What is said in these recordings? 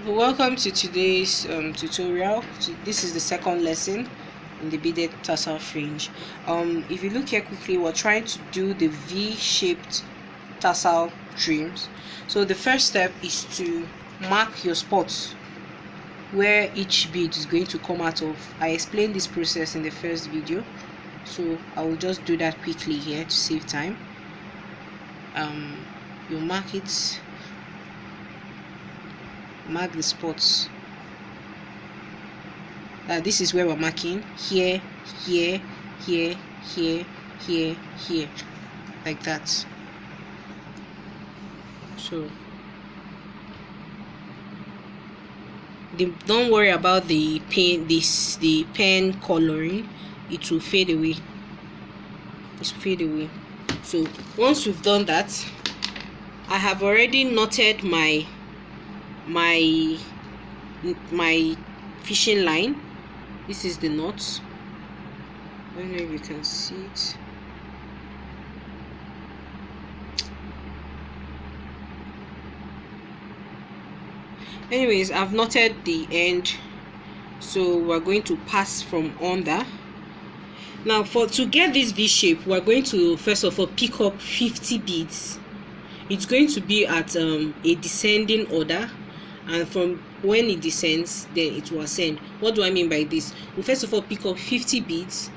Welcome to today's tutorial. This is the second lesson in the beaded tassel fringe. If you look here quickly, we're trying to do the V-shaped tassel trims. So the first step is to mark your spots where each bead is going to come out of. I explained this process in the first video, so I will just do that quickly here to save time. You mark it. Mark the spots. This is where we're marking here, here, here, here, here, here, like that. So don't worry about the pen coloring. It will fade away. So once we've done that, I have already knotted my fishing line. This is the knot. I don't know if you can see it. Anyways, I've knotted the end, so we're going to pass from under. Now to get this V shape, we're going to first of all pick up 50 beads. It's going to be at a descending order, and from when it descends, then it will ascend. What do I mean by this? We'll first of all pick up 50 beads,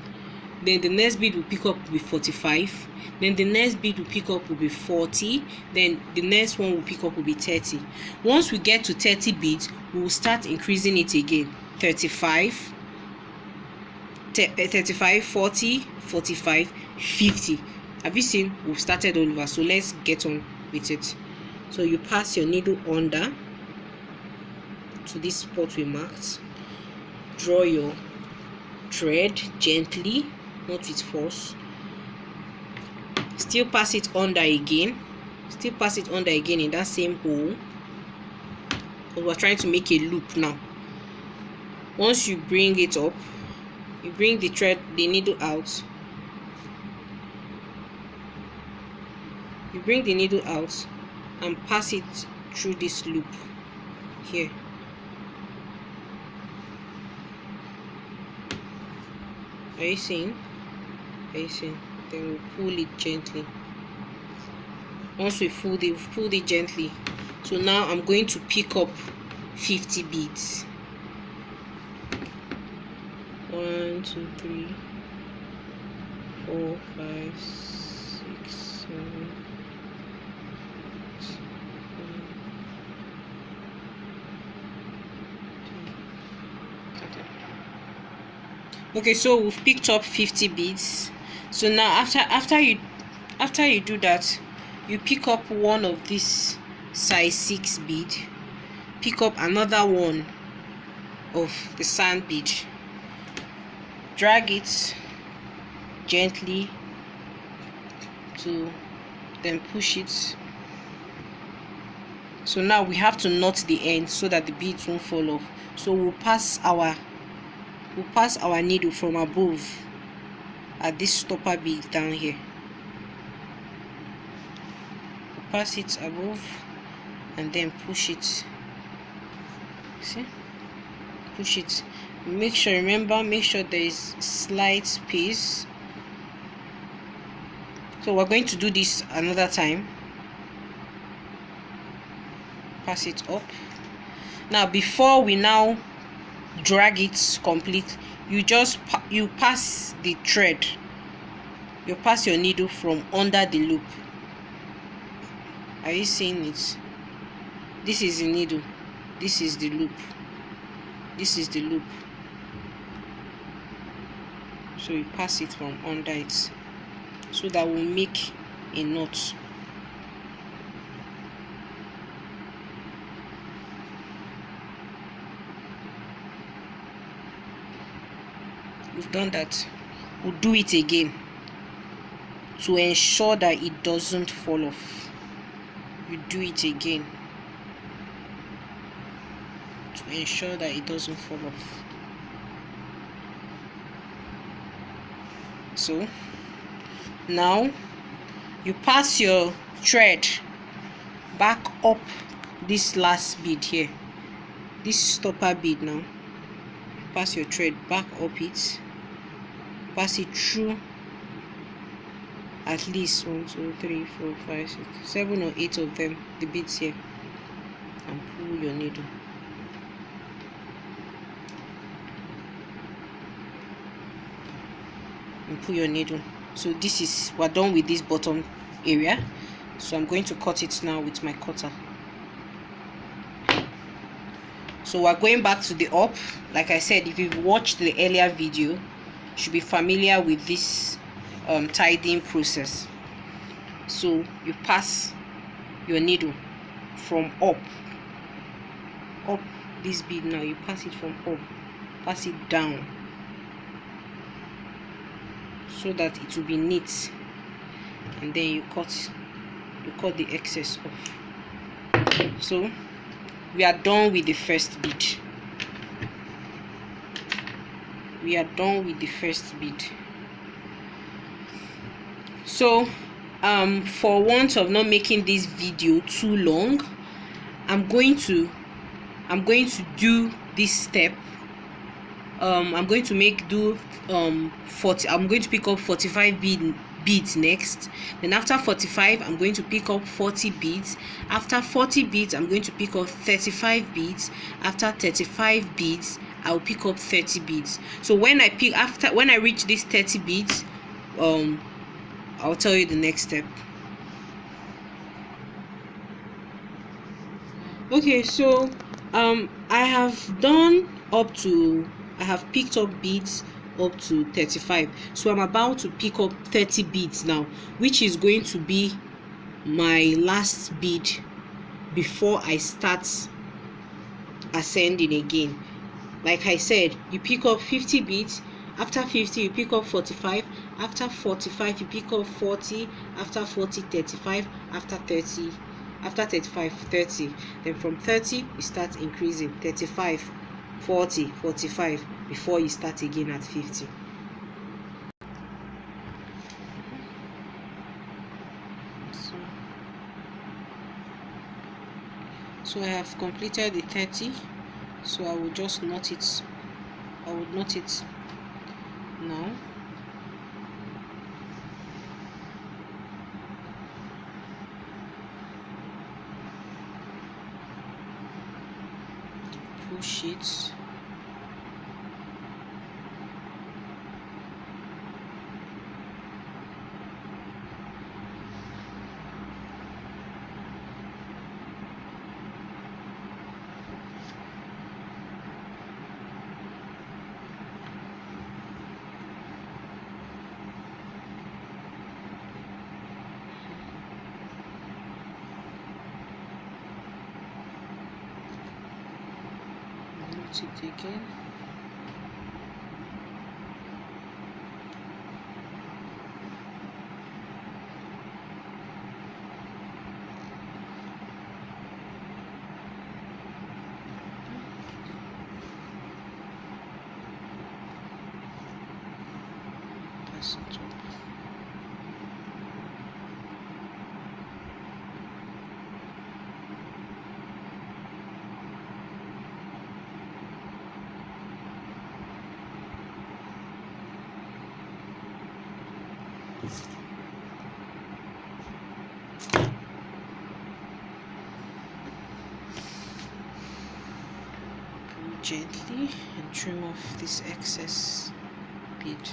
then the next bead will pick up with 45, then the next bead will pick up will be 40, then the next one will pick up will be 30. Once we get to 30 beads, we will start increasing it again. 35, 40, 45, 50. Have you seen? We've started all over, so let's get on with it. So you pass your needle under to this spot we marked. Draw your thread gently, not with force. Still pass it under again. In that same hole, because we're trying to make a loop now. Once you bring it up, you bring the needle out. You bring the needle out and pass it through this loop here. Are you seeing? Then we pull it gently. Once we pulled it gently. So now I'm going to pick up 50 beads. 1, 2, 3, 4, 5, 6, 7. Okay, so we've picked up 50 beads. So now after you do that, you pick up one of this size 6 bead, pick up another one of the sand bead, drag it gently to then push it. So now we have to knot the end so that the beads won't fall off. So we'll pass our needle from above at this stopper bead down here. Pass it above and then push it. See? Push it. Make sure there is slight space. So we're going to do this another time. Pass it up. Now before we now drag it complete, you pass the thread. You pass your needle from under the loop. Are you seeing it? This is the needle, this is the loop, this is the loop. So you pass it from under it, so that will make a knot. We've done that. We'll do it again to ensure that it doesn't fall off. You do it again to ensure that it doesn't fall off. So now you pass your thread back up this last bead here. this stopper bead now, pass your thread back up it, pass it through at least 1, 2, 3, 4, 5, 6, 7 or 8 of them, the beads here, and pull your needle. And pull your needle. So this is, we're done with this bottom area, so I'm going to cut it now with my cutter. So we're going back to the up. Like I said, if you've watched the earlier video, you should be familiar with this tidying process. So you pass your needle from up this bead. Now you pass it from up, pass it down, so that it will be neat, and then you cut the excess off. So we are done with the first bead. We are done with the first bead. So for want of not making this video too long, I'm going to do this step. I'm going to pick up 45 beads next. Then after 45, I'm going to pick up 40 beads. After 40 beads, I'm going to pick up 35 beads. After 35 beads, I'll pick up 30 beads. So when I reach these 30 beads, I'll tell you the next step. Okay, so I have picked up beads up to 35. So I'm about to pick up 30 beads now, which is going to be my last bead before I start ascending again. Like I said, you pick up 50 beads. After 50, you pick up 45. After 45, you pick up 40. After 40, 35. After 30, after 35, 30. Then from 30, you start increasing. 35, 40, 45, before you start again at 50. So I have completed the 30. So I will just knot it. I will knot it now. Push it. It again. Pass it up. Gently and trim off this excess thread.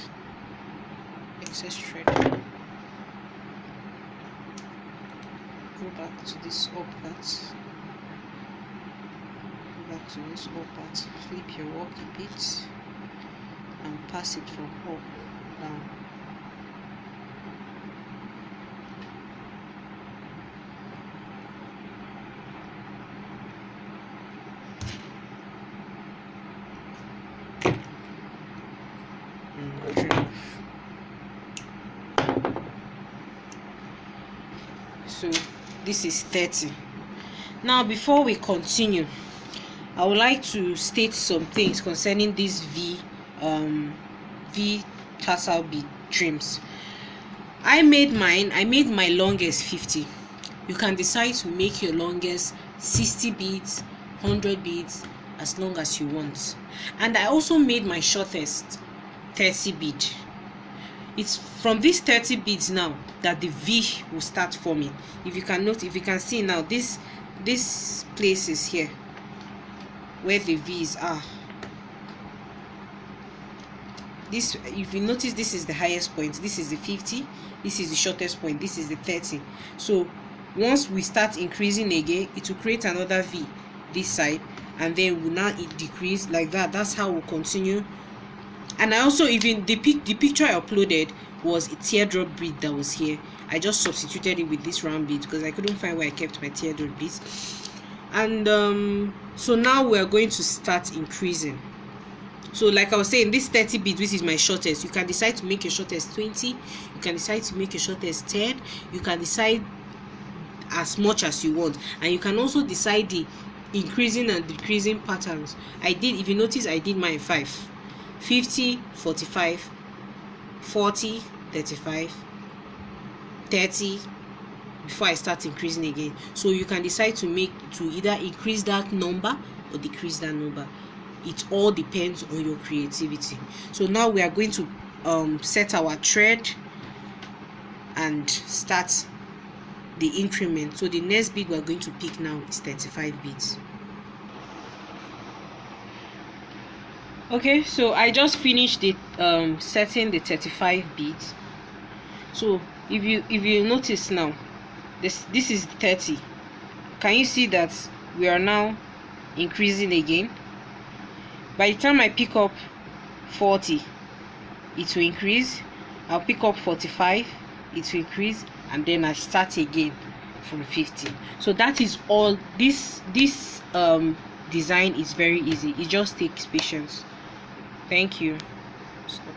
Go back to this up part. Flip your work a bit and pass it from up down. So this is 30. Now before we continue, I would like to state some things concerning these V tassel bead trims. I made my longest 50. You can decide to make your longest 60 beads, 100 beads, as long as you want. And I also made my shortest 30 bead. It's from these 30 beads now that the V will start forming. If you can note, if you can see now, this place is here where the V's are. This, if you notice, this is the highest point, this is the 50, this is the shortest point, this is the 30. So once we start increasing again, it will create another V this side, and then will now decrease like that. That's how we'll continue. And I also, even the picture I uploaded was a teardrop bead that was here. I just substituted it with this round bead because I couldn't find where I kept my teardrop beads. And so now we are going to start increasing. So like I was saying, this 30 bead, which is my shortest, you can decide to make your shortest 20, you can decide to make your shortest 10, you can decide as much as you want, and you can also decide the increasing and decreasing patterns. I did, if you notice, I did mine 5, 50, 45, 40, 35, 30 before I start increasing again. So you can decide to either increase that number or decrease that number. It all depends on your creativity. So now we are going to set our thread and start the increment. So the next bead we're going to pick now is 35 beads. Okay, so I just finished the setting the 35 beads. So if you notice now, this is 30. Can you see that we are now increasing again? By the time I pick up 40, it will increase. I'll pick up 45, it will increase, and then I start again from 50. So that is all. This design is very easy. It just takes patience. Thank you. Stop.